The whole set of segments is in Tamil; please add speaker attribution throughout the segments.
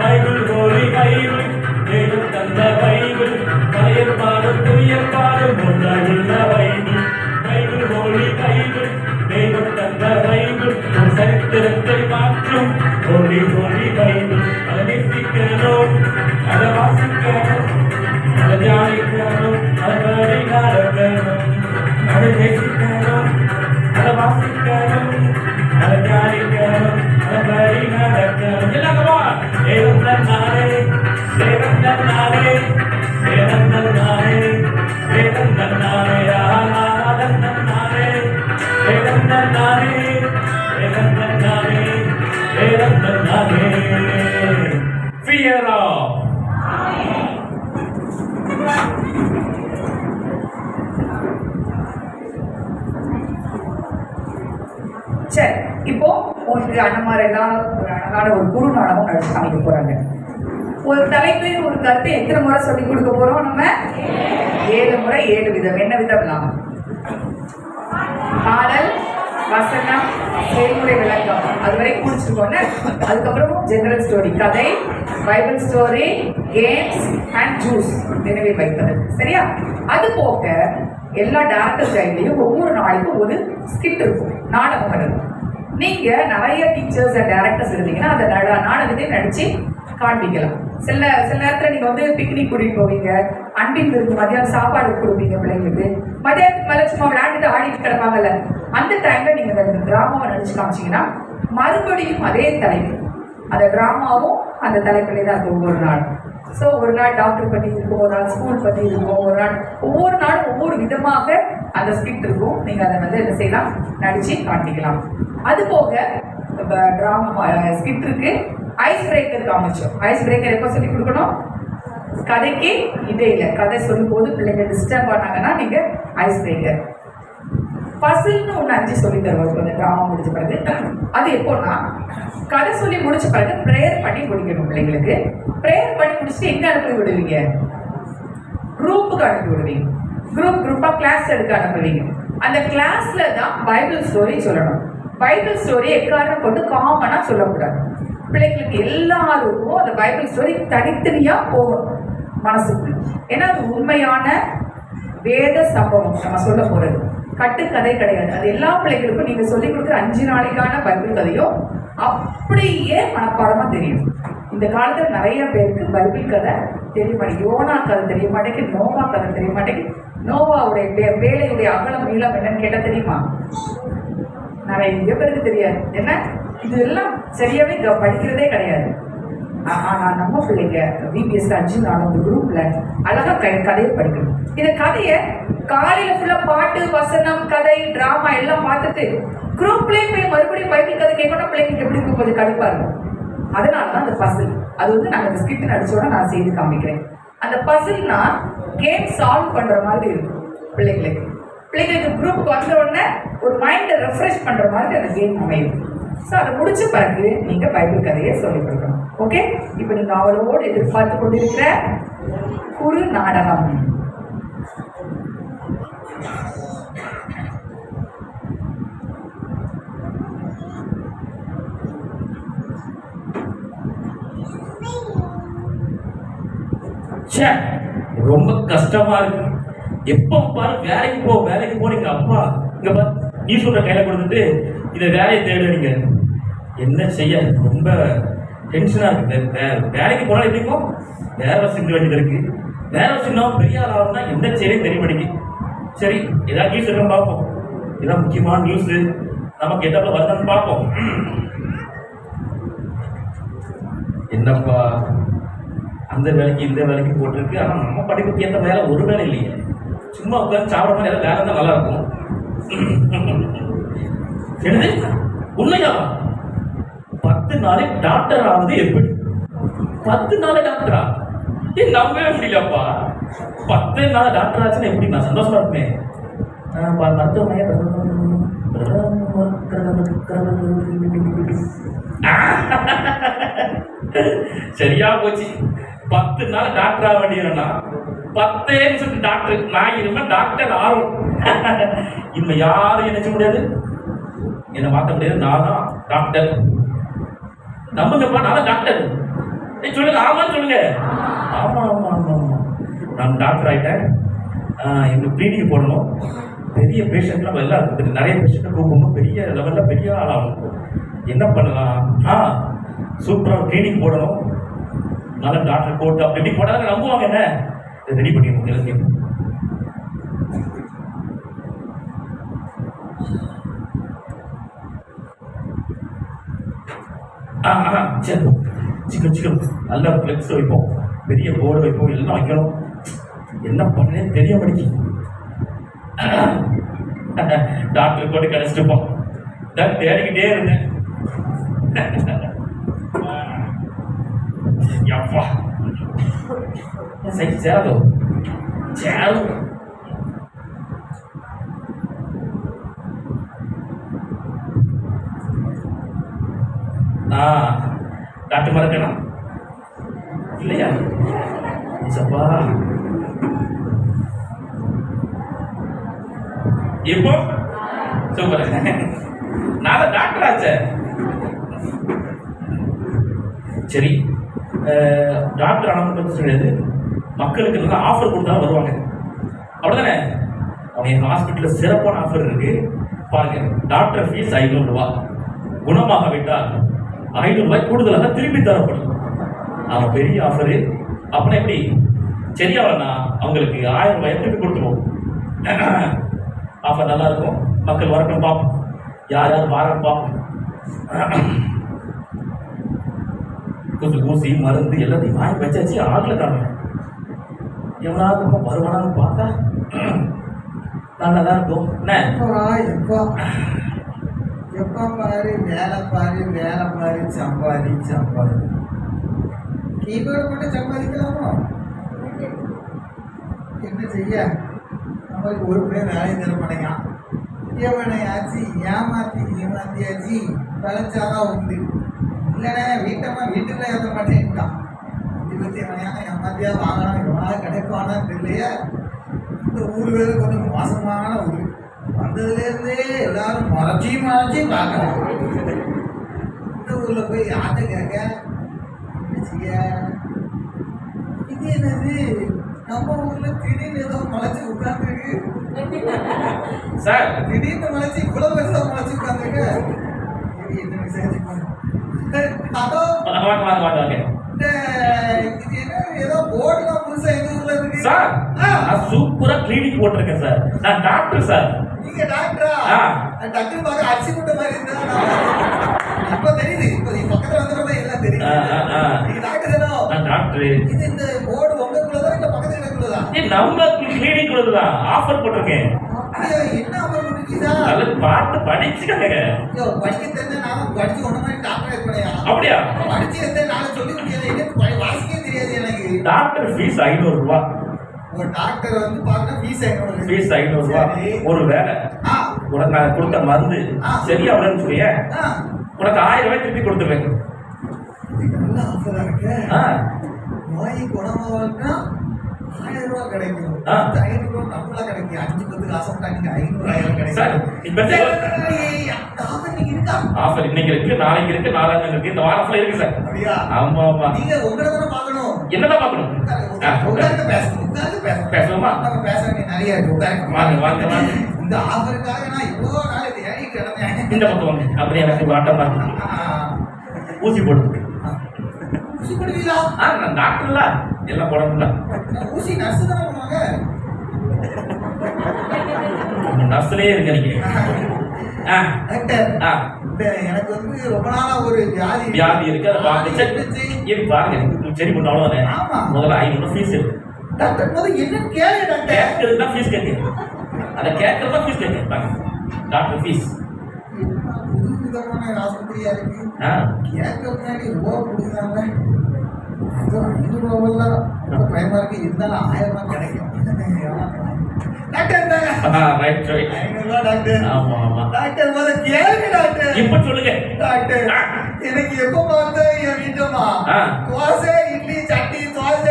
Speaker 1: பைபிள் ஹோலி பைபிள் தேவன் தந்த பைபிள் பழையர் பாடும் புதியர் பாடும் ஒன்றாயுள்ள பைபிள் பைபிள் ஹோலி பைபிள் தேவன் தந்த பைபிள் சரித்திரத்தை மாற்றும் ஹோலி ஹோலி பைபிள் அதை நேசிக்கணும் அதை வாசிக்கணும் அதை தியானிக்கணும் அதை நடக்கணும் அதை நேசிக்கணும் அதை வாசிக்கணும் அதை தியானிக்கணும் அதை நடக்கணும் எல்லாமா தேவன் தன்னாரே தேவன் தன்னாரே தேவன் தன்னாரே தேவன் தன்னாரே ஆராதன் தன்னாரே தேவன் தன்னாரே தேவன் தன்னாரே தேவன் தன்னாரே fear of
Speaker 2: சரி. இப்போ உங்களுக்கு அண்ணமார் எல்லாம் ஒரு அழகான ஒரு குரு நாடகம் நடிச்சு காமிக்க போறாங்க. ஒரு தலைப்பில் ஒரு கருத்தை எத்தனை முறை சொல்லி கொடுக்க போறோம்? நம்ம 7 முறை 7 விதம். என்ன விதம்லாம்? பாடல், வசனம், செயல்முறை விளக்கம், அது வரைக்கும் முடிச்சிருக்கோம். அதுக்கப்புறம் ஜெனரல் ஸ்டோரி, கதை, Bible story, games and juice நினைவில் வைப்பது. சரியா? அது போக எல்லா டேரக்டர் கைட்லையும் ஒவ்வொரு நாளைக்கும் ஒரு ஸ்கிட் இருக்கும், நாடகம் இருக்கும். நீங்க நிறைய டீச்சர்ஸ் அண்ட் டேரக்டர்ஸ் இருந்தீங்கன்னா அந்த நாடகத்தையும் நடிச்சு காண்பிக்கலாம். சில நேரத்தில் நீங்க வந்து பிக்னிக் கூட்டிட்டு போவீங்க, அன்பின் இருக்கு, மதியானம் சாப்பாடு கொடுப்பீங்க பிள்ளைங்களுக்கு. மதியானத்துக்கு மேலே சும்மா விளையாண்டுட்டு ஆடிட்டு கிடப்பாங்கல்ல, அந்த டைம்ல நீங்க அந்த டிராமாவை நடிச்சு காமிச்சீங்கன்னா மறுபடியும் அதே தலைப்பு, அந்த டிராமாவும் அந்த தலைப்பிலே தான் இருக்கும் ஒவ்வொரு நாள். ஸோ ஒரு நாள் டாக்டர் பற்றி இருக்கும், ஒரு நாள் ஸ்கூல் பற்றி இருக்கும், ஒரு நாள் ஒவ்வொரு நாளும் ஒவ்வொரு விதமாக அந்த ஸ்கிரிப்ட் இருக்கும். நீங்கள் அதை வந்து என்ன செய்யலாம், நடிச்சு காட்டிக்கலாம். அது போக ட்ராமா ஸ்கிரிப்ட் இருக்கு. ஐஸ் பிரேக்கர் காமிச்சோம். ஐஸ் பிரேக்கர் எப்போ சொல்லி கொடுக்கணும்? கதைக்கு இடையில கதை சொல்லும் போது பிள்ளைங்க டிஸ்டர்ப் ஆனாங்கன்னா நீங்க ஐஸ் பிரேக்கர். பசில்னு ஒன்று 5 சொல்லி தருவோம் அந்த ட்ராமா முடிச்ச பிறகு. அது எப்போன்னா கதை சொல்லி முடிச்ச பிறகு ப்ரேயர் பண்ணி முடிக்கணும் பிள்ளைங்களுக்கு. ப்ரேயர் பண்ணி முடிச்சுட்டு எங்க அனுப்பி விடுவீங்க? குரூப்புக்கு அனுப்பி விடுவீங்க. குரூப்பாக கிளாஸ் எடுக்க அனுப்புவீங்க. அந்த கிளாஸ்ல தான் பைபிள் ஸ்டோரி சொல்லணும். பைபிள் ஸ்டோரி எக்காரணம் கொண்டு காமனா சொல்லக்கூடாது. பிள்ளைங்களுக்கு எல்லாருக்கும் அந்த பைபிள் ஸ்டோரி தனித்தனியா போகணும் மனசுக்குள்ள. ஏன்னா அது உண்மையான வேத சம்பவம் நம்ம சொல்ல போறது, கட்டுக்கதை கிடையாது. அது எல்லா பிள்ளைகளுக்கும் நீங்க சொல்லிக் கொடுக்குற 5 நாளைக்கான பைபிள் கதையும் அப்படியே மனப்பாடமா தெரியும். இந்த காலத்துல நிறைய பேருக்கு பைபிள் கதை தெரிய மாட்டேங்குது. யோனா கதை தெரிய மாட்டேங்குது, நோவா கதை தெரிய மாட்டேங்குது. நோவாவுடைய வேலையுடைய அகலம் நீளம் என்னன்னு கேட்டா தெரியுமா? நிறைய பேருக்கு தெரியாது. என்ன இதெல்லாம் சரியாவே படிக்கிறதே கிடையாது. ஆனா நம்ம பிள்ளைங்க VPS 5 நாள் அந்த குரூப்ல அழகா கதையை படிக்கணும். இந்த கதையை காலையில ஃபுல்லா பாட்டு, வசனம், கதை, டிராமா எல்லாம் பார்த்துட்டு குரூப்லயே போய் மறுபடியும் பைபிள் கதை கேட்கணும். பிள்ளைங்களுக்கு எப்படி இருக்கும், கொஞ்சம் கடுப்பா இருக்கும். அதனாலதான் அந்த பசில், அது வந்து நாங்க அந்த ஸ்கிரிப்ட் நடிச்சோட நான் செய்து காமிக்கிறேன். அந்த பசில்னா கேம் சால்வ் பண்ற மாதிரி இருக்கும் பிள்ளைங்களுக்கு. குரூப்புக்கு வந்த உடனே ஒரு மைண்டை ரெஃப்ரெஷ் பண்ற மாதிரி அந்த கேம் அமையும். ஸோ அதை முடிச்ச பிறகு நீங்க பைபிள் கதையை சொல்லிக் கொடுக்கணும். ஓகே, இப்போ நீங்க அவளோடு எதிர்பார்த்து கொண்டிருக்கிற குறு நாடகம்.
Speaker 1: ரொம்ப கஷ்டமா இருக்கு. எப்ப பாரு வேலைக்கு போனீங்க. அப்பா இங்க பாரு, நீ சொல்ற கையில கொடுத்துட்டு இதை வேலையை தேடுறீங்க. என்ன செய்ய ரொம்ப டென்ஷனா இருக்கு. வேலைக்கு போனாலும் எப்படிக்கும் வேற சிந்த வேண்டியது இருக்கு. வேற சின்னம் பெரிய ஆள் ஆகும்னா என்ன செய்ய தெரிய மாட்டேங்குது. சரி, ஏதாவது நியூஸ் இருக்க பார்ப்போம். இதான் முக்கியமான நியூஸ், நமக்கு எதாவது வருதான்னு பார்ப்போம். என்னப்பா அந்த வேலைக்கு இந்த வேலைக்கு போட்டிருக்கு. ஆனால் நம்ம படிப்புக்கு ஏற்ற வேலை ஒரு வேலை இல்லையே. சும்மா உட்காந்து சாப்பிட்ற மாதிரி ஏதாவது வேலை தான் நல்லா இருக்கும். என்னது உண்மையா? 10 நாள் டாக்டர் ஆகுது எப்படி? 10 நாள் டாக்டரா? நம்பவே முடியலப்பா. 10 நாள் டாக்டர் ஆச்சுன்னா எப்படி? நான் சந்தோஷமா இருப்பேன். மருத்துவமனை சரியா போச்சு. 10 நாள் டாக்டர் ஆக வேண்டியதுன்னா 10 நிமிஷத்துக்கு டாக்டர். நான் இனிமே டாக்டர் ஆகும். இனிமே யாரும் என்ன செய்ய முடியாது, என்ன மாற்ற முடியாது. நான் தான் டாக்டர். நம்புங்கப்பா, நான் தான் டாக்டர். சொல்லுங்க, ஆமான்னு சொல்லுங்க. ஆமா ஆமா ஆமா ஆமா, நான் டாக்டர் ஆயிட்டேன். எங்களுக்கு ப்ளீடிங் போடணும். பெரிய பேஷண்ட்லாம் எல்லாம் இருக்குது, நிறைய பேஷண்ட்டை கூப்பிடணும், பெரிய லெவலில் பெரிய ஆளாகணும். என்ன பண்ணலாம்? சூப்பராக க்ளீனிக் போடணும், நல்ல டாக்டர் போட்டு அப்படி இப்படி போட்டாங்க நம்புவாங்க. என்ன ரெடி பண்ணிடுவோம் எல்லாத்தையும். சரி, சிக்கன் சிக்கன் நல்ல ஃப்ளெக்ஸ் வைப்போம், பெரிய போர்டு வைப்போம், எல்லாம் வைக்கணும். என்ன பண்ணேன்னு தெரிய மாட்டேங்குது. டாக்டர் போட்டு கிடைச்சிட்டுப்போம். தேடிக்கிட்டே இருந்தேன். அப்பா சரி, சேரோ சேரோ டாக்டர் மறக்கணும் இல்லையா? சப்பா இப்போ சூப்பர், நான் டாக்டர் ஆச்சே. சரி, டாக்டர் ஆன கிடையாது, மக்களுக்கு நல்லா ஆஃபர் கொடுத்தாலும் வருவாங்க, அப்படிதானே? அவங்க எங்கள் ஹாஸ்பிட்டலில் சிறப்பான ஆஃபர் இருக்கு பாருங்க. டாக்டர் ஃபீஸ் 500 ரூபா, குணமாக விட்டால் 500 ரூபாய் கூடுதலாக திருப்பி தரப்படும். அவன் பெரிய ஆஃபரு. அப்படின்னா எப்படி சரியாவலண்ணா அவங்களுக்கு 1000 ரூபாய் திருப்பி கொடுத்துருவோம். ஆஃபர் நல்லா இருக்கும், மக்கள் வரட்டும் பார்ப்போம், யார் யார் வாரம் பார்ப்போம். கொஞ்சம் ஊசி மருந்து எல்லாத்தையும் வாங்கி வச்சாச்சு. ஆகல காரணம் எவனாவது வருவானான்னு பார்த்தா நல்லதான் இருக்கும்.
Speaker 3: எப்ப பாரு வேலை பாரு வேலை பாரு, சம்பாதி சம்பாதி. கீபோர்டு மட்டும் சம்பாதிக்கலாமோ? என்ன செய்ய, நம்மளுக்கு ஒரு பேர் வேலையும் தர மாட்டேங்க. எவனையாச்சு ஏமாத்தியாச்சு பழச்சாதான் உண்டு. இல்லைண்ணே வீட்டுக்குள்ள ஏற்ற மாட்டேன்ட்டான். எவனையான ஏமாத்தியா வாங்கணும், எவனாவது கிடைப்பானான்னு தெரியலையா? இந்த ஊர் வேறு கொஞ்சம் மோசமான ஊர். வந்ததுலேருந்தே எல்லாரும் மறைச்சி பார்க்கலாம். இந்த ஊரில் போய் யார்கிட்ட கேட்க என்ன செய்ய? இது என்னது, நம்ம ஊரில் திடீர்னு ஏதோ முளைச்சி உட்காந்துருக்கு
Speaker 1: சார்.
Speaker 3: திடீர்னு முளைச்சி இவ்வளோ பெருசாக முளைச்சி உட்காந்துருக்கு. என்ன விசாரிச்சு ஏதோ போர்டுலாம் புதுசா எங்க ஊர்ல இருக்கு
Speaker 1: சார். நான் சூப்பரா கிளினிக் போட்டிருக்கேன் சார். நான் டாக்டர் சார்.
Speaker 3: நீங்க டாக்டரா? டாக்டர் பாக்க அரிசி போட்ட மாதிரி இருந்தா இப்ப தெரியுது. இப்ப நீ பக்கத்துல வந்தப்ப எல்லாம் தெரியுது. நீங்க டாக்டர் தானோ?
Speaker 1: நான் டாக்டர்.
Speaker 3: இது இந்த போர்டு உங்களுக்குள்ளதா இல்ல பக்கத்துல இருக்குள்ளதா?
Speaker 1: நம்ம கிளினிக் உள்ளதுதான். ஆஃபர் போட்டிருக்கேன்.
Speaker 3: என்ன ஆஃபர் போட்டிருக்கீங்க?
Speaker 1: நல்ல பாட்டு படிச்சுக்கங்க.
Speaker 3: படிக்க தெரிஞ்ச நானும் படிச்சு ஒண்ணு மாதிரி டாக்டர் இருப்பேன். அப்படியா? படிச்சு இருந்தே நானும் சொல்லி முடியாது, வாசிக்கவே தெரியாது எனக்கு.
Speaker 1: டாக்டர் ஃபீஸ் 500 ரூபா.
Speaker 3: ஒரு டாக்டர் வந்து பாக்க ஃபீஸ் 500.
Speaker 1: ஃபீஸ் 500 ரூபா. ஒரு வேலை உனக்கு நான் கொடுத்த மருந்து சரியா வரலன்னு சொல்லிய உனக்கு 1000 ரூபாய் திருப்பி கொடுத்துருவேன்.
Speaker 3: நல்ல ஆஃபரா இருக்கு. நோய் குணமாவதுன்னா 1000 ரூபாய் கிடைக்கும். 500 ரூபாய் நம்மள கிடைக்கும். 5-10 காசு நீங்க 500 கிடைக்கும்.
Speaker 1: ஆஃபர் இன்னைக்கு இருக்கு, நாளைக்கு இருக்கு, நாளாக இருக்கு, இந்த வாரத்துல இருக்கு சார்.
Speaker 3: அப்படியா?
Speaker 1: ஆமா ஆமா.
Speaker 3: நீங்க உங்களை தானே பார்க்கணும்.
Speaker 1: என்னதான் பார்க்கணும்?
Speaker 3: உட்கார்ந்து பேசணும்.
Speaker 1: பேசணுமா?
Speaker 3: நம்ம பேச வேண்டிய நிறைய இருக்கு.
Speaker 1: வாங்க வாங்க வாங்க.
Speaker 3: இந்த ஆஃபருக்காக நான் இவ்வளோ நாள் தேடி கிடந்தேன்.
Speaker 1: இந்த பக்கம் வாங்க. அப்படி எனக்கு ஆட்டமா இருக்கு. ஊசி போட்டு.
Speaker 3: ஊசி போடுவீங்களா?
Speaker 1: நான் டாக்டர்ல எல்லாம் போடணும்ல.
Speaker 3: ஊசி நர்ஸ் தானே பண்ணுவாங்க.
Speaker 1: நர்ஸ்லயே இருக்க நீங்க.
Speaker 3: எனக்கு வந்து ரொம்ப நாளா ஒரு
Speaker 1: வியாதி இருக்கு. அதை பாருங்க சரி பண்ண அவ்வளவுதானே. முதல்ல 500 ஃபீஸ் இருக்கு.
Speaker 3: டாக்டர் முதல்ல என்ன கேளு டாக்டர்.
Speaker 1: கேட்கறதுக்கு தான் ஃபீஸ் கேட்க. அதை கேட்கறது தான் ஃபீஸ் கேட்க. டாக்டர் ஃபீஸ்
Speaker 3: புது விதமான ஆஸ்பத்திரியா இருக்கு. கேட்க முன்னாடி ரூபா கொடுக்குறாங்க. அது 500 ரூபாய் ரொம்ப பயமா இருக்கு. இருந்தாலும் 1000 ரூபாய் கிடைக்கும். Doctor
Speaker 1: right right.
Speaker 3: 500 ரூபாய் டாக்டர்.
Speaker 1: ஆமா ஆமா
Speaker 3: டாக்டர் முதல்ல கேளுங்க டாக்டர்.
Speaker 1: இப்ப சொல்லுங்க
Speaker 3: டாக்டர். எனக்கு எப்ப பார்த்த என் வீட்டம்மா தோசை இட்லி சட்னி தோசை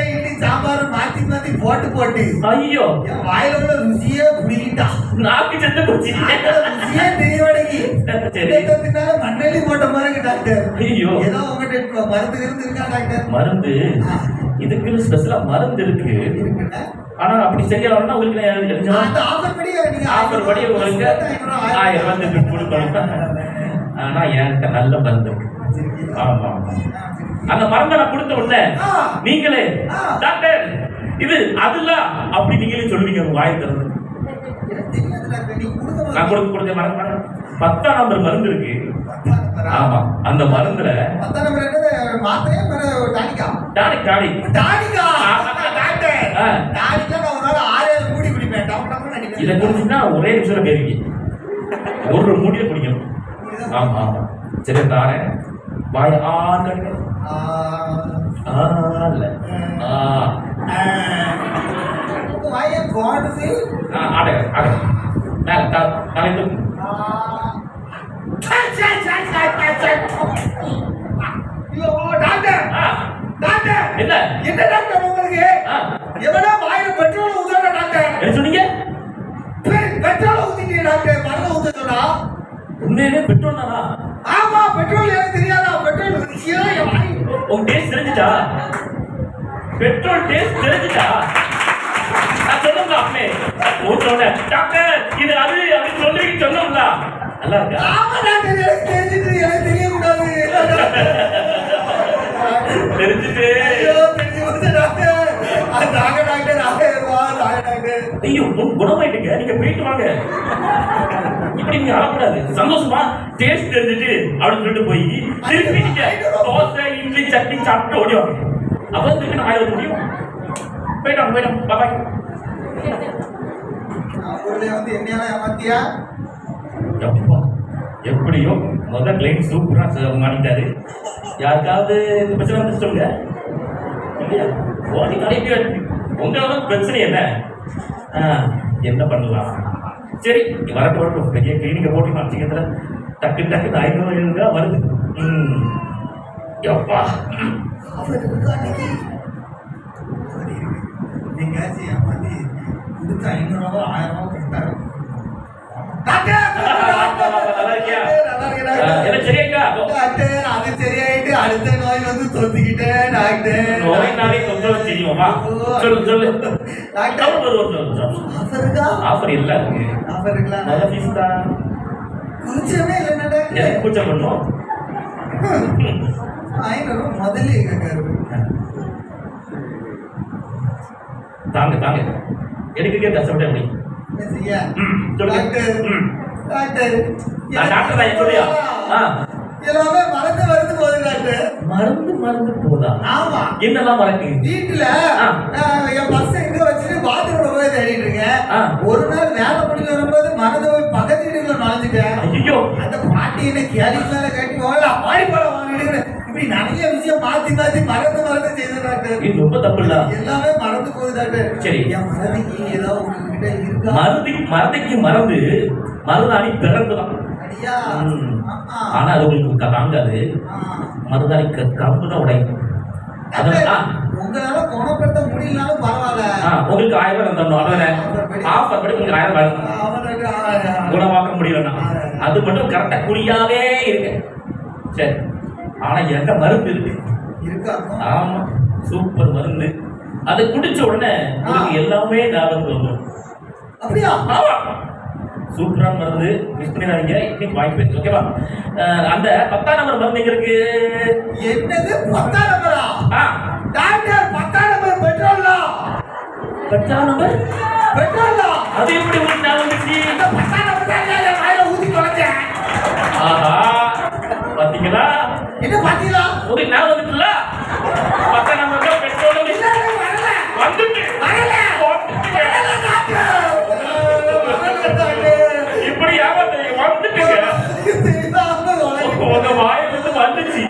Speaker 3: போட்டு
Speaker 1: ஐயோ
Speaker 3: என் வாயில உள்ள ருசியே புடிக்கிட்டா.
Speaker 1: நாக்கு செத்து போச்சு.
Speaker 3: ருசியே தெரியவடைக்கு.
Speaker 1: சரி.
Speaker 3: தின்னால மண்ணெல்லி போட்ட மாதிரி டாக்டர்.
Speaker 1: ஐயோ
Speaker 3: ஏதோ உங்ககிட்ட மருந்து இருக்கா டாக்டர்?
Speaker 1: மருந்து இதுக்குன்னு ஸ்பெஷலா மருந்து இருக்கு.
Speaker 3: இருக்குண்ணா.
Speaker 1: ஆனா அப்படி சரியா வரணும்னா உங்களுக்கு
Speaker 3: அந்த ஆஃபர் படி நீங்க
Speaker 1: ஆஃபர் படி உங்களுக்கு 1000 வந்து கொடுக்கணும். ஆனா என்கிட்ட நல்ல மருந்து இருக்கு. ஆமா ஆமா. அந்த மருந்தை நான் கொடுத்த உடனே நீங்களே டாக்டர் இது அதுல அப்படி நீங்களே சொல்லுவீங்க உங்க வாய் திறந்து. நான் கொடுத்த மருந்து 10ஆம் நம்பர் மருந்து இருக்கு. ஆமா அந்த மருந்துல
Speaker 3: 10ஆம் நம்பர் என்னது? மாத்திரையா டானிக்கா? Tonic டானிக்கா doctor. டானிக்கா நான் ஒரு நாள் 6 மூடி குடிப்பேன். டாக்டர்
Speaker 1: இதை குடிச்சுன்னா ஒரே நிமிஷம் பேருவீங்க. ஒரு மூடியை குடிக்கணும். ஆமா ஆமா. சரி தாரேன். வாய் ஆ இல்ல
Speaker 3: வாய கோடுது.
Speaker 1: ஆட ஆட மேல தலை தூக்கு.
Speaker 3: டாக்டர் டாக்டர்
Speaker 1: என்ன
Speaker 3: என்ன டாக்டர் உங்களுக்கு எவனா வாயில பெட்ரோல் ஊத்துற டாக்டர்?
Speaker 1: என்ன சொன்னீங்க?
Speaker 3: பெட்ரோல் ஊத்திட்டீங்க டாக்டர். மருந்து ஊத்த சொன்னா
Speaker 1: உண்மையிலே பெட்ரோல் தானா?
Speaker 3: ஆமா பெட்ரோல். எனக்கு தெரியாதா பெட்ரோல்?
Speaker 1: உங்க டேஸ்ட் தெரிஞ்சுட்டா? பெட்ரோல் டேஸ்ட் தெரிஞ்சுட்டா? நான் சொன்னோம்ல அப்பே ஊத்தோட டாக்டர் இது அது அப்படி சொல்லுவீங்க சொன்னோம்ல. நல்லா இருக்கா?
Speaker 3: ஆமா டாக்டர். எனக்கு தெரிஞ்சிட்டு எனக்கு தெரியக்கூடாது.
Speaker 1: தெரிஞ்சுட்டு
Speaker 3: தெரிஞ்சு வந்து டாக்டர் டாக்டர் டாக்டர்.
Speaker 1: ஐயோ குணமாயிட்டுங்க. நீங்க போயிட்டு வாங்க. இப்படி நீங்க அழக்கூடாது. சந்தோஷமா டேஸ்ட் தெரிஞ்சுட்டு அப்படின்னு சொல்லிட்டு போய் திருப்பி நீங்க தோசை இட்லி சட்னி சாப்பிட்டு ஓடிவாங்க. அப்பதான் திருப்பி நான் வாயில முடியும். போயிட்டோம் பாபாய்.
Speaker 3: வந்து என்னையெல்லாம் ஏமாத்தியா?
Speaker 1: எப்படியோ முதல் கிளைண்ட் சூப்பரா மாட்டிட்டாரு. யாருக்காவது இந்த பிரச்சனை வந்து சொல்லுங்க. இல்லையா ஓடி கடைக்கு உங்களால பிரச்சனை என்ன பண்ணலாம்? சரி வரட்டும் பெரிய கிளினிக்கை போட்டு காமிச்சிக்கிறதுல டக்கு 500 வருது. எப்பா
Speaker 3: நீங்க ஏமாத்தி கொடுத்த 500 1000 கட்டாரு. சரியாயிட்டு அடுத்த நோய் வந்து தொத்திக்கிட்டேன் டாக்டர்.
Speaker 1: ஆஃபர் இல்ல
Speaker 3: ஆஃபர் இருக்கலாம். குச்சமே இல்ல
Speaker 1: கூச்சம் பண்ணும்.
Speaker 3: 500 முதல்ல கேட்காரு.
Speaker 1: தாங்க எனக்கு கஷ்டப்பட முடியும்.
Speaker 3: எல்லாமே மறந்து போகுது டாக்டர்.
Speaker 1: மறந்து போதா?
Speaker 3: ஆமா.
Speaker 1: என்னெல்லாம் மறக்கு?
Speaker 3: வீட்டுல என் பர்ஸ் எங்க வச்சுட்டு பாத்ரூம்ல போய் தேடிட்டு இருக்கேன். ஒரு நாள் வேலை முடிஞ்சு வரும்போது மறந்து போய் பக்கத்து வீட்டுக்குள்ள நுழைஞ்சிட்டேன்.
Speaker 1: ஐயோ
Speaker 3: அந்த பாட்டி என்ன கேள்வி மேல கட்டி மாறி போல வாங்கிட்டு இப்படி நிறைய விஷயம் மாத்தி மறந்து செய்த டாக்டர்.
Speaker 1: இது ரொம்ப தப்பு இல்ல.
Speaker 3: எல்லாமே மறந்து போகுது டாக்டர்.
Speaker 1: சரி
Speaker 3: என் மறதிக்கு ஏதாவது உங்ககிட்ட இருக்கா?
Speaker 1: மறதிக்கு மருதாணி பிறந்துதான். ஆனா அது உங்களுக்கு தாங்காது. மருதாணி கம்பு தான் உடையும்.
Speaker 3: உங்களால குணப்படுத்த முடியலனாலும் பரவாயில்ல.
Speaker 1: உங்களுக்கு 1000 தரணும். ஆஃபர் படி உங்களுக்கு 1000 குணமாக்க முடியலன்னா அது மட்டும் கரெக்டா குறியாவே இருக்கு. சரி ஆனா என்கிட்ட மருந்து இருக்கு. ஆமா சூப்பர் மருந்து. அதை குடிச்ச உடனே உங்களுக்கு எல்லாமே ஞாபகம் வரும்.
Speaker 3: அப்படியா?
Speaker 1: ஆமா சூப்பரான மருந்து. மிஸ் பண்ணிடாதீங்க. இன்னைக்கு வாய்ப்பு இருக்கு. ஓகேவா? அந்த 10ஆம் நம்பர் மருந்து எங்க இருக்கு?
Speaker 3: என்னது 10ஆம் நம்பரா? டாக்டர் 10ஆம் நம்பர் பெட்ரோல்ல.
Speaker 1: 10ஆம் நம்பர்
Speaker 3: பெட்ரோல்ல
Speaker 1: அது எப்படி உங்களுக்கு ஞாபகம் வந்துச்சு?
Speaker 3: அந்த 10ஆம் நம்பர் தான் வாயில ஊத்தி தொலைச்சேன்.
Speaker 1: ஆஹா பாத்தீங்களா?
Speaker 3: என்ன பாத்தீங்களா?
Speaker 1: உங்களுக்கு ஞாபகம் வந்துச்சுல? 10ஆம் நம்பர் பெட்ரோல்
Speaker 3: வரல
Speaker 1: வந்துட்டு
Speaker 3: வரல
Speaker 1: இப்படி வந்துட்டுங்க. உங்க வாயிலிருந்து வந்துச்சு.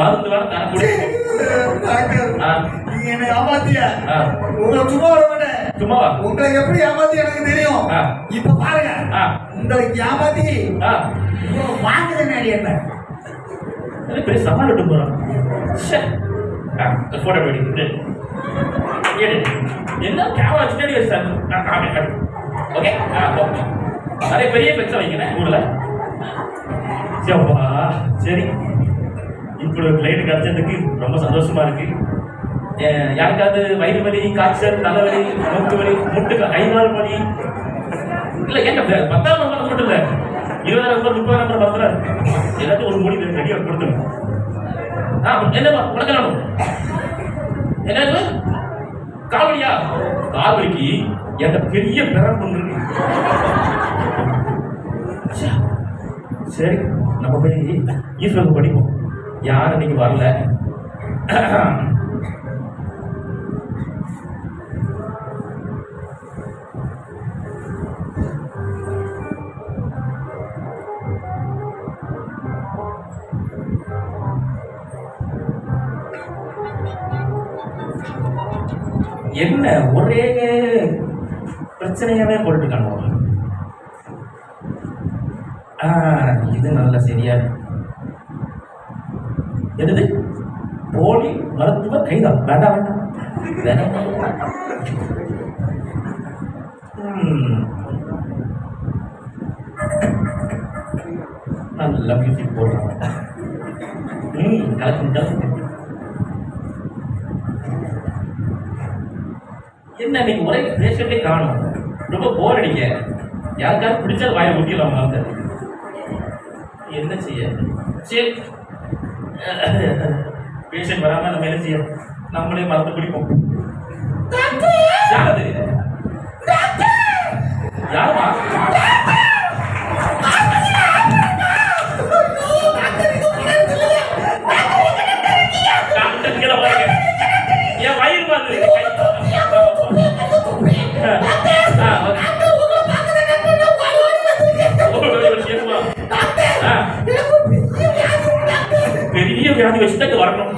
Speaker 1: மருந்து வேற
Speaker 3: நீங்க என்ன ஏமாத்திய உங்களை சும்மா விட மாட்டேன்.
Speaker 1: சும்மாவா?
Speaker 3: உங்களை எப்படி ஏமாத்தி எனக்கு தெரியும். இப்ப பாருங்க உங்களுக்கு ஏமாத்தி வாங்குறேன்.
Speaker 1: பெரிய சவால் விட்டு போறான். போட்டோ எடுத்து என்ன கேமரா வச்சுட்டு சார். ஓகே நிறைய பெரிய பெருசா வைக்கிறேன் ஊர்ல. சரி, இப்படி ஒரு பிளைட் கிடைச்சதுக்கு ரொம்ப சந்தோஷமா இருக்கு. யாருக்காவது வயிறு வலி, காய்ச்சல், தலைவலி, மூக்கு வலி, முட்டு கை கால் வலி இல்ல ஏங்க 10,000 நம்பர் மட்டும் இல்ல 20,000 நம்பர் 30,000 நம்பர் பத்திரம் எல்லாத்தையும் ஒரு மூடி ரெடியா கொடுத்துருங்க. என்னப்பா உனக்கு என்ன காவலியா? காவலிக்கு என்கிட்ட பெரிய பெறம் ஒன்று இருக்கு. சரி, நம்ம போய் ஈஸ்வரன் படிப்போம். யாரும் இன்னைக்கு வரல. என்ன ஒரே பிரச்சனையாவே போட்டுருக்காங்க. இது நல்ல சரியா. என்னது போலி மருத்துவ கைதான்? வேண்டாம் வேண்டாம் நல்ல மியூசிக் போடுறாங்க. கலக்கு என்ன நீங்க ஒரே பேஷண்டே காணும். ரொம்ப போர் அடிக்க. யாருக்காவது பிடிச்சா வாயை ஊட்டிடலாமா? என்ன செய்ய? சரி, பேஷண்ட் வராம நம்ம என்ன செய்ய? நம்மளே மறந்து பிடிப்போம். யாரு யாருமா? என் வயிறு பார்த்து பெரிய வியாதி வச்சுட்டு வரணும்.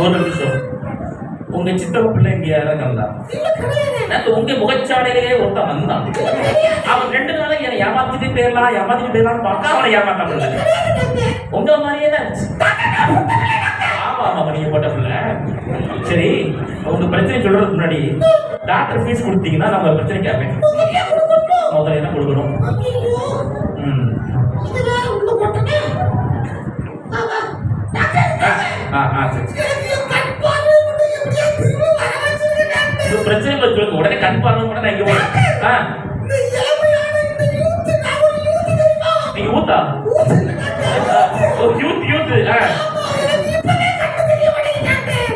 Speaker 1: ஒரு நிமிஷம், உங்க சித்தப்ப பிள்ளை இங்க யாராவது வந்தான்? உங்க முகச்சாலையிலேயே ஒருத்தன் வந்தான். அவன் 2 நாளா என்னை ஏமாத்திட்டு போயிடலாம் பார்த்தா அவனை ஏமாத்த முடியல. உங்க மாதிரியே தான். ஆமா நீங்க போட்ட பிள்ளை. சரி, உங்க பிரச்சனை சொல்றதுக்கு முன்னாடி டாக்டர் ஃபீஸ் கொடுத்தீங்கன்னா நம்ம பிரச்சனை கேட்பேன். முதல்ல என்ன கொடுக்கணும்? பிரச்சனை சொல்லுங்க. உடனே கண் பார்வை கூட நான் இங்க நீங்க ஊத்தா யூத்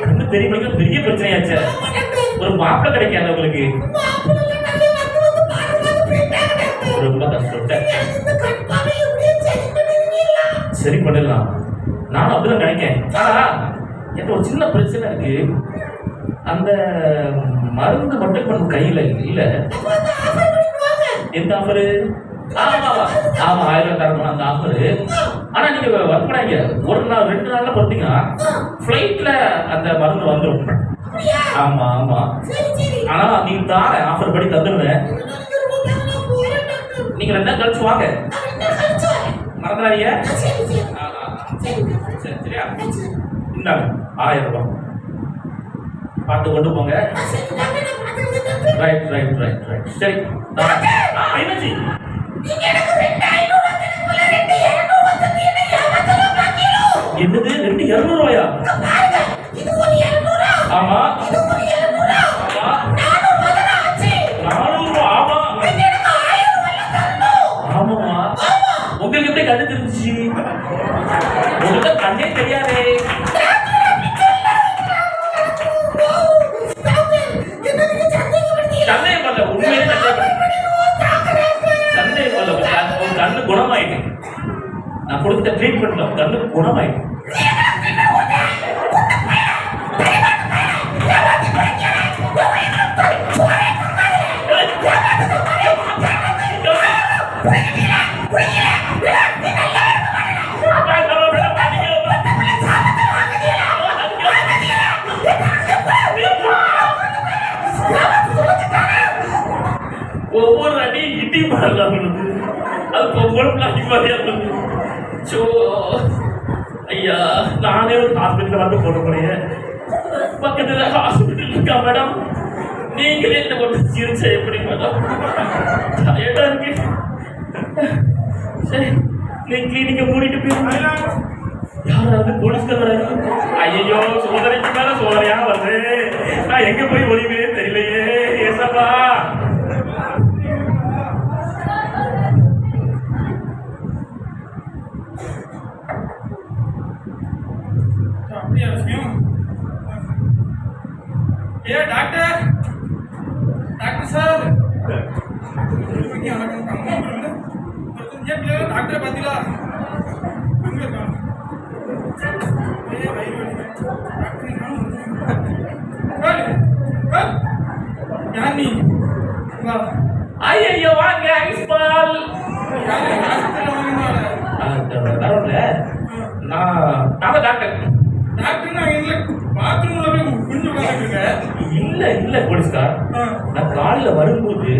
Speaker 1: கண்ணு தெரியும். பெரிய பிரச்சனையாச்சு. ஒரு மாப்பிள்ளை கிடைக்காது உங்களுக்கு. ரொம்ப கஷ்டம். சரி பண்ணிடலாம். நானும் அப்படிதான் நினைக்கிறேன். ஆனா எனக்கு ஒரு சின்ன பிரச்சனை இருக்கு. அந்த மருந்து மட்டும் இப்ப கையில இல்ல. எந்த ஆஃபரு? ஆமா 1000 தரணும் அந்த ஆஃபரு. ஆனா நீங்க ஒர்க் பண்ணாங்க 1 நாள் 2 நாள்ல பார்த்தீங்கன்னா ஃபிளைட்ல அந்த மருந்து வந்துடும். ஆமா ஆனா நீங்க தார ஆஃபர் படி தந்துடுவேன். நீங்க 2 நாள் கழிச்சு வாங்க. மறந்துடாதீங்க. சரி சரியா? இந்தாங்க 1000 ரூபாய் பார்த்து கொண்டு போங்க. ரைட் சரி. என்னாச்சு? என்னது 200 ரூபாயா? ஆமா 400 ரூபா. ஆமாமா உங்களுக்கு எப்படி கண்ணு தெரிஞ்சிச்சு? உங்களுக்கு கண்ணே தெரியாதே. கண்ணு குணமாயிட்டு. நான் கொடுத்த ட்ரீட்மெண்ட்ல கண்ணு குணமாயிட்டு. ஒவ்வொரு அடி இடி மாறலாம் விழுது. அது பொங்கல் பிளாஸ்டிக் மாதிரியா விழுது. சோ ஐயா, நானே ஒரு ஹாஸ்பிட்டல் வந்து போட போறேன். பக்கத்துல ஹாஸ்பிட்டல் இருக்கா மேடம்? நீங்களே என்ன கொஞ்சம் சிகிச்சை எப்படி மேடம்? டயர்டா இருக்கு. சரி, நீ கிளினிக்கை மூடிட்டு போயிருங்க. யாராவது போலீஸ்கார வராங்க. ஐயோ, சோதனைக்கு மேல சோதனையா வருது. நான் எங்க போய் ஒளிவே தெரியலையே. ஏசப்பா,
Speaker 4: அப்படியா விஷயம்? ஏ டாக்டர், டாக்டர் சார், டாக்டரை பார்த்தீங்களா? அங்க இருக்காங்க. யார் நீ?
Speaker 1: ஐயோ வாங்க ஐஸ்பால். வரல, நான் டாக்டர்.
Speaker 4: டாக்டர் நான் இல்லை, பாத்ரூம்ல போய் குஞ்சு உட்காந்துருங்க.
Speaker 1: இல்ல போலீஸ்கார், நான் காலையில வரும்போது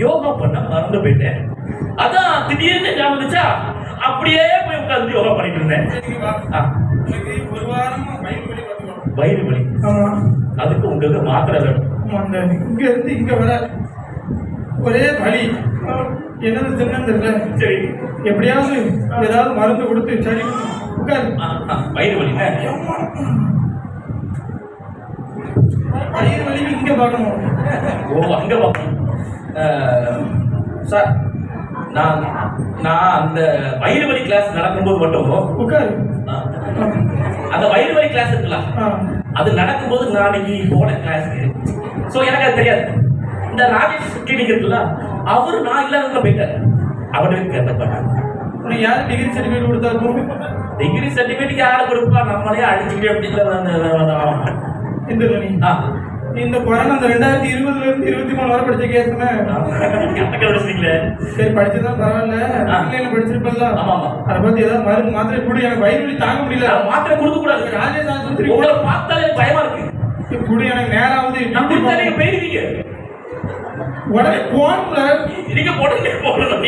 Speaker 1: யோகா பண்ண மறந்து போயிட்டேன். அதான் திடீர்னு ஞாபகம் வந்துச்சா, அப்படியே போய் உட்காந்து யோகா பண்ணிட்டு இருந்தேன்.
Speaker 4: எனக்கு ஒரு வாரமா வயிறு வலி பார்த்துக்கணும்.
Speaker 1: வயிறு வலி?
Speaker 4: ஆமா.
Speaker 1: அதுக்கு உங்களுக்கு மாத்திரை வேணும்.
Speaker 4: இங்க இருந்து இங்க வர ஒரே வலி, என்னது தின்னு தெரியல.
Speaker 1: சரி,
Speaker 4: எப்படியாவது ஏதாவது மருந்து கொடுத்து சரி உட்காரு.
Speaker 1: வயிறு வலி
Speaker 4: வயிறு வலி இங்க பார்க்கணும்.
Speaker 1: ஓ, அங்க பார்க்கணும். சார், நான் அந்த வயிறு வலி கிளாஸ் நடக்கும்போது மட்டும்
Speaker 4: உட்காரு.
Speaker 1: அந்த வயிறு வலி கிளாஸ் இருக்குல்ல, அது நடக்கும்போது நான் அன்னைக்கு போன கிளாஸ்க்கு. ஸோ எனக்கு அது தெரியாது. இந்த ராஜேஷ் கிளினிக் இருக்குல்ல, அவரு நான் இல்லாத போயிட்டாரு. அவனுக்கு கேட்ட பண்ணாங்க.
Speaker 4: உனக்கு யாரு டிகிரி சர்டிஃபிகேட் கொடுத்தாரு?
Speaker 1: டிகிரி சர்டிஃபிகேட் யாரு கொடுப்பா? நம்மளே அழிச்சுக்கிட்டே அப்படின்னு
Speaker 4: இந்த கொரோனா அந்த 2020 இருந்து 23 வரை படிச்ச கேஸ்மே சரி படிச்சதான் பரவாயில்ல. ஆன்லைன்ல படிச்சிருப்பல்ல. அதை பத்தி ஏதாவது மருந்து மாத்திரை குடி. எனக்கு வயிறு வலி தாங்க முடியல.
Speaker 1: மாத்திரை கொடுக்க கூடாது.
Speaker 4: ராஜேஷ் ஆஸ்பத்திரி
Speaker 1: உங்களை பார்த்தாலே எனக்கு பயமா இருக்கு.
Speaker 4: குடி. எனக்கு நேராவது
Speaker 1: போயிருவீங்க.
Speaker 4: உடனே போன்ல
Speaker 1: நீங்க உடனே போடணும்.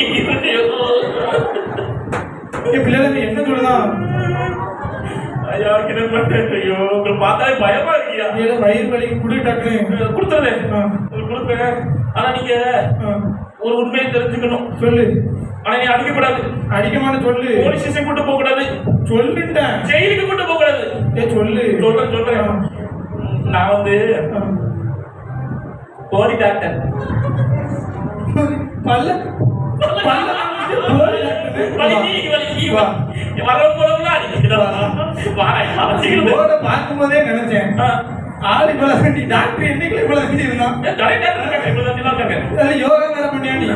Speaker 4: என் பிள்ளைங்க என்ன சொல்லுதான்?
Speaker 1: ஐயா, ஐயோ, உங்களை பார்த்தாலே பயமா இருக்கியா?
Speaker 4: வயிறு வலி குடி டக்குன்னு
Speaker 1: கொடுத்துருவேன், கொடுப்பேன். ஆனா நீங்க ஒரு உண்மையை தெரிஞ்சுக்கணும்.
Speaker 4: சொல்லு.
Speaker 1: ஆனா நீ அடிக்கக்கூடாது.
Speaker 4: அடிக்கமானு சொல்லு.
Speaker 1: போலீஸ் ஸ்டேஷன் கூட்டு போக கூடாது.
Speaker 4: சொல்லிட்டேன்.
Speaker 1: ஜெயிலுக்கு கூட்டு போக கூடாது.
Speaker 4: சொல்லு.
Speaker 1: சொல்றேன். நான் வந்து போலி டாக்டர்.
Speaker 4: பார்க்கும்போதே நினைச்சேன் ஆளு கொலை டாக்டர் என்னைக்கு கொலை பண்ணி இருந்தான். யோகா வேலை பண்ணியாண்டி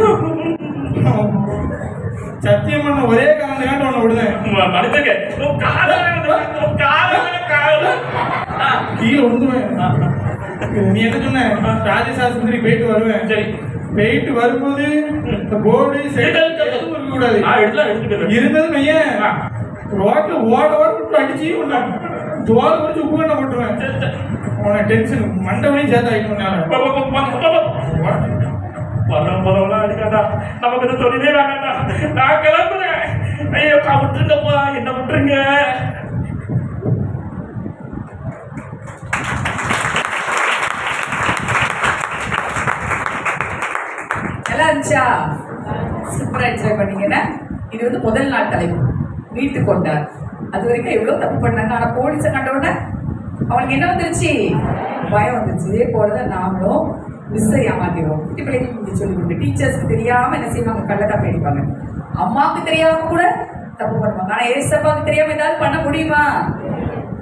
Speaker 4: சத்தியம் பண்ண ஒரே காரணம் உன்னை விடுதேன். கீழே விழுந்துருவேன். நீ என்ன சொன்ன? ராஜேஷ் ஆஸ்பத்திரி போயிட்டு வருவேன். சரி, போயிட்டு வரும்போது போர்டு கூடாது இருந்தது மையன் ரோட்ல ஓட விட்டு அடிச்சு தோல் குடிச்சு உப்பு கண்ண போட்டுருவேன். உன டென்ஷன் மண்டபனையும் சேர்த்து ஆயிட்டு
Speaker 1: பரவலாம் அடிக்காதா. நமக்கு இந்த தொழிலே வேணாண்டா. நான் கிளம்புறேன். ஐயோ, விட்டுருங்கப்பா, என்ன விட்டுருங்க.
Speaker 2: நல்லா இருந்துச்சா? சூப்பரா என்ஜாய் பண்ணீங்கன்னா இது வந்து முதல் நாள் தலைப்பு வீட்டு கொண்டார். அது வரைக்கும் எவ்வளவு தப்பு பண்ணாங்க. ஆனா போலீஸை கண்டவுடனே அவனுக்கு என்ன வந்துருச்சு? பயம் வந்துருச்சு. இதே போலதான் நாமளும் மிஸ்ஸை ஏமாத்திடுவோம். குட்டி பிள்ளைங்களுக்கு சொல்லி கொடுங்க. டீச்சர்ஸ்க்கு தெரியாம என்ன செய்வாங்க? கள்ளக்காப்பி அடிப்பாங்க. அம்மாவுக்கு தெரியாம கூட தப்பு பண்ணுவாங்க. ஆனா ஏசப்பாவுக்கு தெரியாம ஏதாவது பண்ண முடியுமா?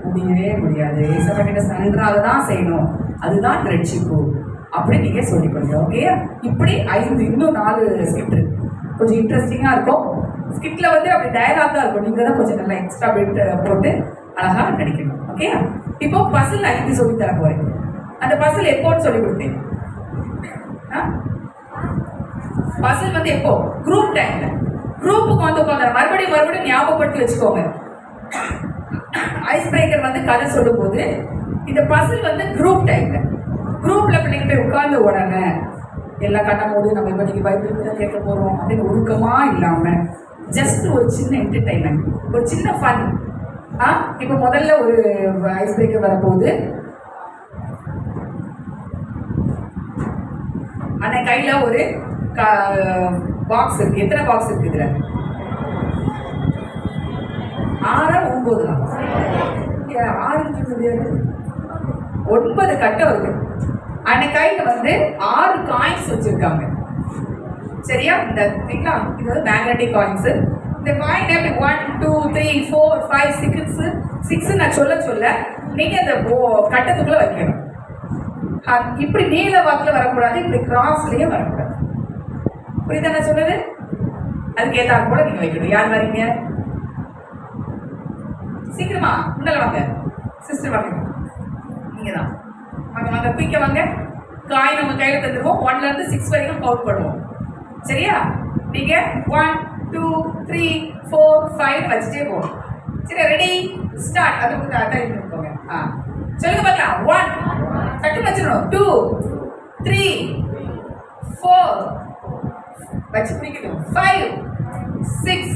Speaker 2: முடியவே முடியாது. ஏசப்பா கிட்ட நன்றாக தான் செய்யணும். அதுதான் ரட்சிப்பு அப்படி நீங்க சொல்லிக் கொடுங்க. ஓகே, இப்படி 5 இன்னும் 4 ஸ்கிரிப்ட் இருக்கு. கொஞ்சம் இன்ட்ரெஸ்டிங்கா இருக்கும். ஸ்கிரிப்ட்ல வந்து அப்படி டயலாக் தான் இருக்கும். நீங்க தான் கொஞ்சம் நல்லா எக்ஸ்ட்ரா பிட் போட்டு அழகா நடிக்கணும். ஓகே, இப்போ பசில் 5 சொல்லி தர போறேன். அந்த பசில் எப்போன்னு சொல்லி கொடுத்தேன். பசில் வந்து எப்போ? குரூப் டைம்ல. குரூப்புக்கு வந்து உட்காந்து மறுபடியும் ஞாபகப்படுத்தி வச்சுக்கோங்க. ஐஸ் பிரேக்கர் வந்து கதை சொல்லும் போது இந்த பசில் வந்து குரூப் டைம்ல. குரூப்ல பிள்ளைங்க போய் உட்கார்ந்த உடனே எல்லாம் கட்டும்போது நம்ம இப்போ நீங்கள் பைபிள் தான் கேட்க போகிறோம் அப்படின்னு ஒழுக்கமாக இல்லாமல் ஜஸ்ட் ஒரு சின்ன என்டர்டைன்மெண்ட், ஒரு சின்ன ஃபன். இப்போ முதல்ல ஒரு ஐஸ் பிரேக்கர் வரப்போகுது. அன்னை கையில் ஒரு பாக்ஸ் இருக்கு. எத்தனை பாக்ஸ் இருக்கு இதுல? 6 9 தான். 9 கட்டம் இருக்கு. அன்னை கையில வந்து 6 காயின்ஸ் வச்சிருக்காங்க. சரியா? இந்த இது வந்து மேக்னெட்டிக் காயின்ஸ். இந்த காயின் எப்படி 1 2 3 4 5 6 நான் சொல்ல நீங்க அந்த கட்டத்துக்குள்ள வைக்கணும். இப்படி நீல வாக்குல வரக்கூடாது, இப்படி கிராஸ்லயே வரக்கூடாது. புரியுதா நான் சொல்றது? அதுக்கு ஏதாவது கூட நீங்க வைக்கணும். யார் வரீங்க? சீக்கிரமா முன்னால வாங்க. சிஸ்டர் வாங்க, நீங்க தான் வாங்க வாங்க, குயிக்க வாங்க. காய் நம்ம கையில தந்துருவோம். 1ல இருந்து 6 வரைக்கும் கவுண்ட் பண்ணுவோம். சரியா? நீங்க 1 2 3 4 5 வச்சுட்டே போகும். சரி, ரெடி ஸ்டார்ட். அது வந்து அட்டன் பண்ணிக்கோங்க. சொல்லுங்க பார்க்கலாம். 1 தட்டு வச்சிடணும். 2 3 4 வச்சு பிடிக்கணும். 5 6.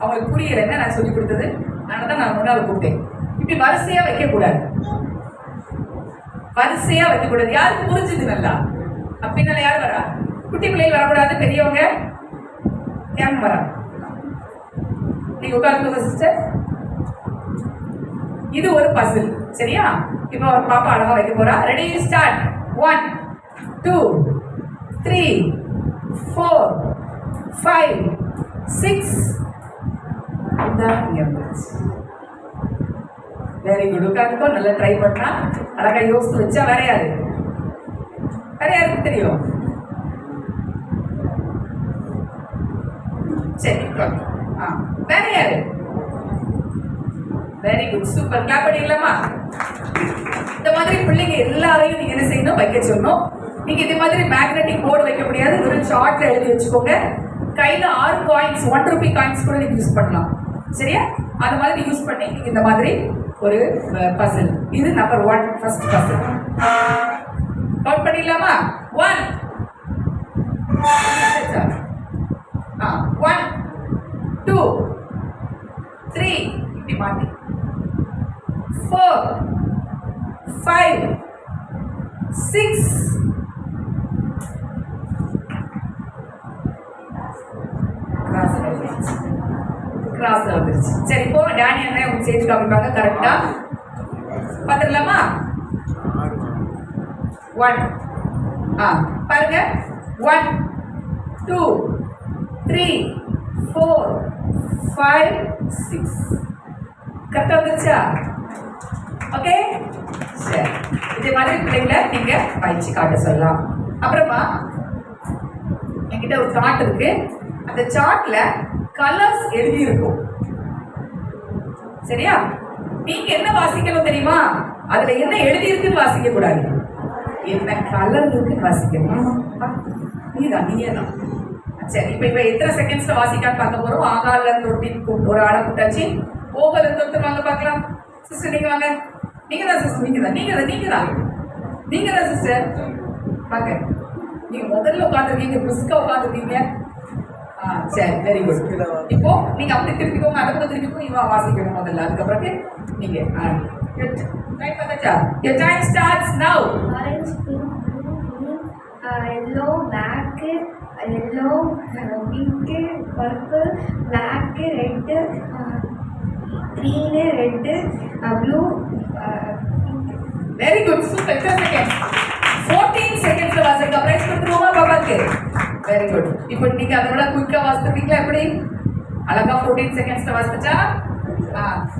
Speaker 2: அவங்களுக்கு புரியல என்ன நான் சொல்லி கொடுத்தது, அதனால தான் நான் முன்னாள் கூப்பிட்டேன். இப்படி வரிசையா வைக்க கூடாது, வரிசையா வைக்க கூடாது. யாருக்கு புரிஞ்சுது நல்லா? அப்படின்னால யார் வரா? குட்டி பிள்ளைகள் வரக்கூடாது, பெரியவங்க யாரும் வரா. நீங்க உட்கார்ந்து சிஸ்டர். இது ஒரு பசில். சரியா? இப்போ ஒரு பாப்பா அழகா வைக்க போறா. Ready start. 1 2 3 4 5 6. Very good. உட்காந்துக்கோ, நல்லா ட்ரை பண்ணா. அழகா யோசித்து வச்சா. வேற யாரு? வேற யாருக்கு தெரியும்? சரி, வேற யாரு? Very good, super. கிளாப் பண்ணிடலாமா? இந்த மாதிரி பிள்ளைங்க எல்லாரையும் நீங்க என்ன செய்யணும்? வைக்க சொல்லணும். நீங்க இந்த மாதிரி மேக்னெட்டிக் போர்டு வைக்க முடியாது, ஒரு சார்ட்ல எழுதி வச்சுக்கோங்க. கையில 6 காயின்ஸ், 1 ரூபி காயின்ஸ் கூட நீங்க யூஸ் பண்ணலாம். சரியா? அந்த மாதிரி யூஸ் பண்ணி நீங்க இந்த மாதிரி ஒரு பசில். இது நம்பர் 1 ஃபர்ஸ்ட் பசில். கவுண்ட் பண்ணிடலாமா? 1 1 2 3 இப்படி மாத்தி 4 5 6 கிராஸ் வந்துருச்சு. சரி, இப்போ டேனி அண்ணா உங்களுக்கு சேர்த்து காமிப்பாங்க. கரெக்டா பார்த்துடலாமா? 1 பாருங்க. 1 2 3 4 5 6. கரெக்டா வந்துருச்சா? ஓகே, சரி. இதே மாதிரி பிள்ளைங்களை நீங்க பயிற்சி காட்ட சொல்லலாம். அப்புறமா என்கிட்ட ஒரு சார்ட் இருக்கு. அந்த சார்ட்ல கலர்ஸ் எழுதி இருக்கும். சரியா? நீங்க என்ன வாசிக்கணும் தெரியுமா? அதுல என்ன எழுதி இருக்குன்னு வாசிக்க கூடாது, என்ன கலர் இருக்குன்னு வாசிக்கணும். நீங்க தான். சரி, இப்ப எத்தனை செகண்ட்ஸ்ல வாசிக்கான்னு பார்க்க போறோம். ஆகால தொட்டி ஒரு ஆளை கூட்டாச்சு. ஓகல தொட்டு வாங்க பார்க்கலாம். சிஸ்டர் நீங்க வாங்க. நீங்க தான் சிஸ்டர். நீங்க தான் சிஸ்டர். வாங்க. நீங்க முதல்ல உட்காந்துருக்கீங்க, பிரிஸ்கா உட்காந்துருக்கீங்க. சரி, வெரி குட். இப்போ நீங்க அப்படி திருப்பிக்கோங்க, அதை கூட திருப்பிக்கோ. இவன் வாசிக்கணும் முதல்ல, அதுக்கப்புறம் நீங்க your time starts now.
Speaker 5: Orange, pink, blue, yellow, black, yellow, pink, purple, black, red, green, red, blue, pink.
Speaker 2: Very good, super. 14 seconds வாசிக்க பிரைஸ் கொடுத்துருவோமா பாப்பாக்கு? Very good. இப்போ நீங்க அதோட குயிக்கா வாசிப்பீங்களா? எப்படி அழகா 14 செகண்ட்ஸ்ல வாசிச்சா?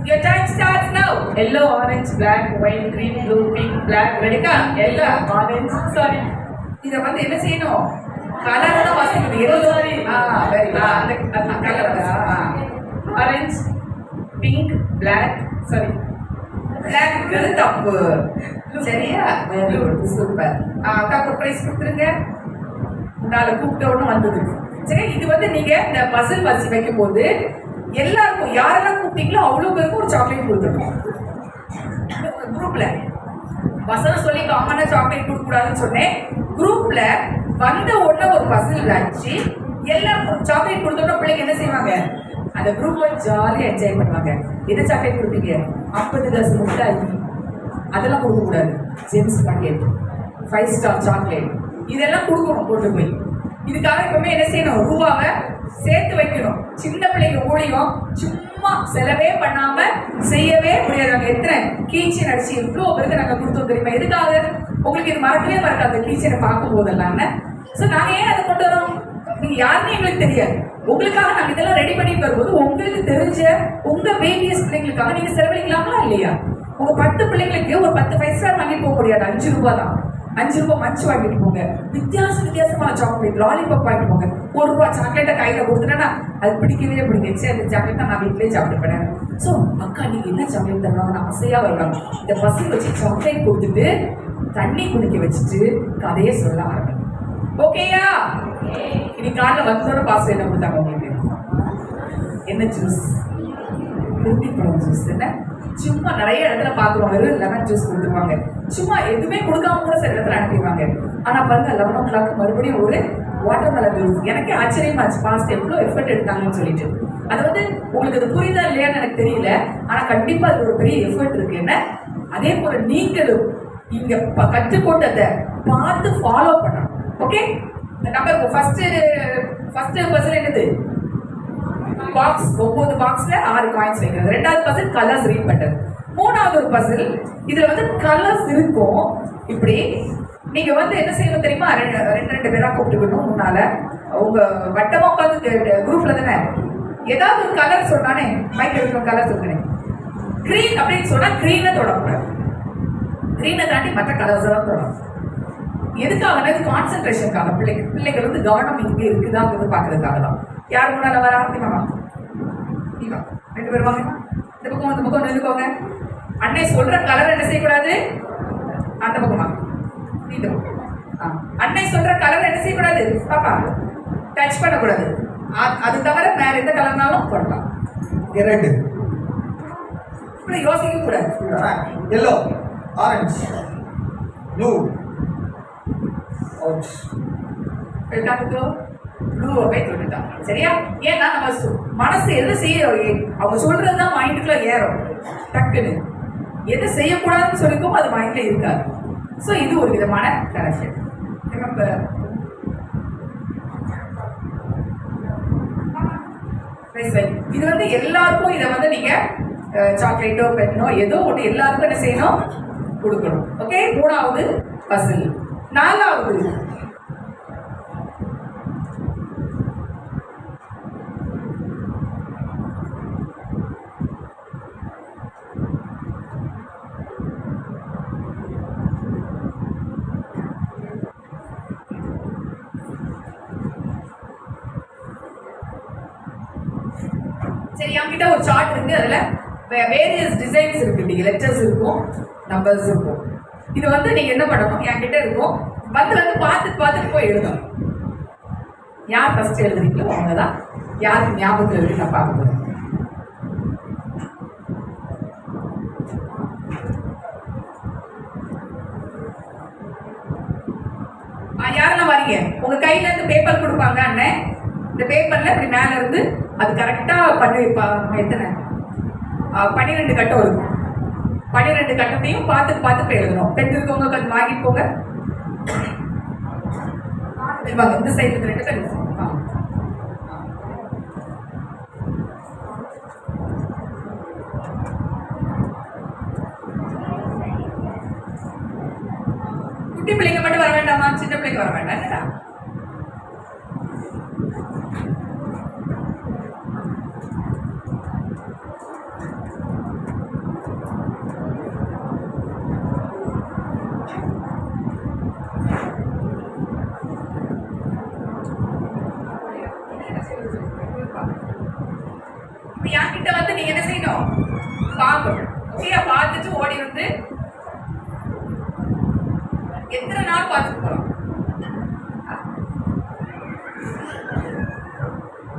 Speaker 2: your time starts now. yellow, orange, black, white, green, blue, pink, black, red. yellow, orange, sorry. இத வந்து என்ன செய்யணும்? கலர் தான் வாசிக்கணும். yellow, very good. அந்த colour orange, pink, black, sorry, black தப்பு. சரியா? Very good, super. அக்காக்கு பிரைஸ் கொடுத்துருங்க. நாளை கூப்பிட்ட உடனே வந்தது. சரி, இது வந்து நீங்க இந்த பசில் வாசி வைக்கும் போது எல்லாருக்கும் யாரெல்லாம் கூப்பிட்டீங்களோ அவ்வளோ பேருக்கும் ஒரு சாக்லேட் கொடுத்துருக்கோம். குரூப்ல வசனம் சொல்லி காமனா சாக்லேட் கொடுக்க கூடாதுன்னு சொன்னேன். குரூப்ல வந்த உடனே ஒரு பசில் வச்சு எல்லாம் சாக்லேட் கொடுத்தோம்னா பிள்ளைங்க என்ன செய்வாங்க? அந்த குரூப்பை ஜாலியாக என்ஜாய் பண்ணுவாங்க. என்ன சாக்லேட் கொடுப்பீங்க? 50 காசு முட்டாய், அதெல்லாம் கொடுக்கக்கூடாது. ஜென்ஸ் பாக்கெட், 5 ஸ்டார் சாக்லேட், இதெல்லாம் கொடுக்கணும் கொண்டு போய். இதுக்காக எப்பவுமே என்ன செய்யணும்? ரூபாவை சேர்த்து வைக்கணும். சின்ன பிள்ளைங்க ஊழியம் சும்மா செலவே பண்ணாம செய்யவே முடியாது. நாங்கள் எத்தனை கீச்சன் அடிச்சு இவ்வளோ பேருக்கு நாங்கள் கொடுத்தோம் தெரியுமா? எதுக்காக? உங்களுக்கு இது மறக்கவே மறக்காது கீச்சனை பார்க்கும் போதெல்லாம். ஸோ நாங்கள் ஏன் அதை கொண்டு வரோம்? நீங்க யாருன்னு எங்களுக்கு தெரியாது. உங்களுக்காக நாங்கள் இதெல்லாம் ரெடி பண்ணிட்டு வரும்போது உங்களுக்கு தெரிஞ்ச உங்க பேபியஸ் பிள்ளைங்களுக்காக நீங்க செலவழிக்கலாமா இல்லையா? உங்க 10 பிள்ளைங்களுக்கு ஒரு 10 5 ஸ்டார் வாங்கிட்டு போக முடியாது. 5 ரூபாய் தான். 5 ரூபாய் மஞ்சு வாங்கிட்டு போங்க. வித்தியாசமான சாக்லேட், லாலிபாப் வாங்கிட்டு போங்க. 1 ரூபாய் சாக்லேட்டை கையில கொடுத்துட்டேன்னா அது பிடிக்கவே பிடிக்கச்சு. அந்த சாக்லேட் நான் வீட்டிலேயே சாப்பிட்டுப்பேன். ஸோ அக்கா நீங்க என்ன சாக்லேட் தரணும்னு ஆசையா வரலாம். இந்த பசி வச்சு சாக்லேட் கொடுத்துட்டு தண்ணி குடிக்க வச்சுட்டு கதையை சொல்ல ஆரம்பிக்கும். ஓகேயா? இனி காலைல வந்தோட பாஸ் என்ன கொடுத்தாங்க உங்களுக்கு? என்ன ஜூஸ்? குருட்டிப்பழம் ஜூஸ். என்ன சும்மா நிறைய இடத்துல பாக்குறோம், வெறும் லெமன் ஜூஸ் கொடுத்துருவாங்க. சும்மா எதுவுமே கொடுக்காம கூட சில இடத்துல அனுப்பிடுவாங்க. ஆனா பாருங்க 11 o'clock மறுபடியும் ஒரு வாட்டர்மெலன் ஜூஸ். எனக்கே ஆச்சரியமாச்சு, பாஸ்ட் எவ்வளோ எஃபர்ட் எடுத்தாங்கன்னு சொல்லிட்டு. அது வந்து உங்களுக்கு அது புரியுதா இல்லையான்னு எனக்கு தெரியல. ஆனா கண்டிப்பா அது ஒரு பெரிய எஃபர்ட் இருக்கு. என்ன அதே போல நீங்களும் இங்க கற்றுக்கொண்டதை பார்த்து ஃபாலோ பண்ணணும். ஓகே, நம்பர் ஃபர்ஸ்ட் பர்சன் என்னது? பாக்ஸ், 9 பாக்ஸ்ல 6 காயின்ஸ் வைக்கிறது. 2வது பர்சன் கலர்ஸ் ரீட் பண்றது. 3வது ஒரு பர்சன், இதுல வந்து கலர்ஸ் இருக்கும். இப்படி நீங்க வந்து என்ன செய்யணும் தெரியுமா? ரெண்டு பேரா கூப்பிட்டுக்கணும். முன்னால உங்க வட்டமா உட்காந்து குரூப்ல தானே ஏதாவது ஒரு கலர் சொன்னானே மைக் எடுக்கணும். கலர் சொல்றேன் கிரீன் அப்படின்னு சொன்னா கிரீனை தொடக்கூடாது. கிரீனை தாண்டி மற்ற கலர்ஸ் எல்லாம் தொடரும். எதுக்காக? கான்சென்ட்ரேஷனுக்காக. பிள்ளைகள் வந்து கவனம் இங்கே இருக்குதாங்கிறது பார்க்கறதுக்காக தான். யார் முன்னால வர? ஆரம்பிமாமா, நீவா 2 பேர் வாங்க. இந்த பக்கம் நின்றுக்கோங்க. அன்னை சொல்ற கலர் என்ன செய்யக்கூடாது? அந்த பக்கம் வாங்க. இந்த பக்கம். அன்னை சொல்ற கலர் என்ன செய்யக்கூடாது? பாப்பா டச் பண்ணக்கூடாது. அது தவிர வேற எந்த கலர்னாலும் போடலாம்.
Speaker 3: ரெட்
Speaker 2: இப்படி யோசிக்க கூடாது.
Speaker 3: எல்லோ, ஆரஞ்சு, ப்ளூ,
Speaker 2: ப்ளூவை போய் தொட்டுட்டாங்க. சரியா? ஏன்னா நம்ம மனசு எது செய்யறோம், அவங்க சொல்றதுதான் மைண்டுக்குள்ள ஏறும். டக்குன்னு எது செய்யக்கூடாதுன்னு சொல்லிக்கும் அது மைண்ட்ல இருக்காது. ஸோ இது ஒரு விதமான கரெக்ஷன். இது வந்து எல்லாருக்கும் இதை வந்து நீங்க சாக்லேட்டோ பென்னோ ஏதோ ஒன்று எல்லாருக்கும் என்ன செய்யணும்? கொடுக்கணும். ஓகே, 3வது பசில். 4வது சரி, என்கிட்ட ஒரு சார்ட் இருக்கு. அதுல வேரியஸ் டிசைன்ஸ் இருக்கு. லெட்டர்ஸ் இருக்கும், நம்பர்ஸ் இருக்கும். இது வந்து நீங்க என்ன பண்ணணும்? என்கிட்ட இருக்கும். வந்து பார்த்துட்டு போய் எழுதணும். யார் ஃபர்ஸ்ட் எழுதுறீங்களோ அவங்க தான் யாருக்கு ஞாபகத்தில் இருக்கு நான் பார்க்க போறேன். யாரெல்லாம் வரீங்க? உங்க கையில இருந்து பேப்பர் கொடுப்பாங்க அண்ணன். இந்த பேப்பர்ல இப்படி மேல இருந்து அது கரெக்டா பண்ணி எத்தனை 12 கட்டம் இருக்கும். 12 கட்டத்தையும் பார்த்து போய் எழுதணும். பெண் இருக்கவங்க கொஞ்சம் வாங்கிட்டு போங்க. இந்த சைடு 2 கட்டம். குட்டி பிள்ளைங்க மட்டும் வர வேண்டாமா? சின்ன பிள்ளைங்க வர வேண்டாம். என்னடா என்கிட்ட வந்து நீங்க என்ன செய்யணும்? பார்க்கணும். ஓகே, பார்த்துட்டு ஓடி வந்து எத்தனை நாள் பார்த்துட்டு போகலாம்.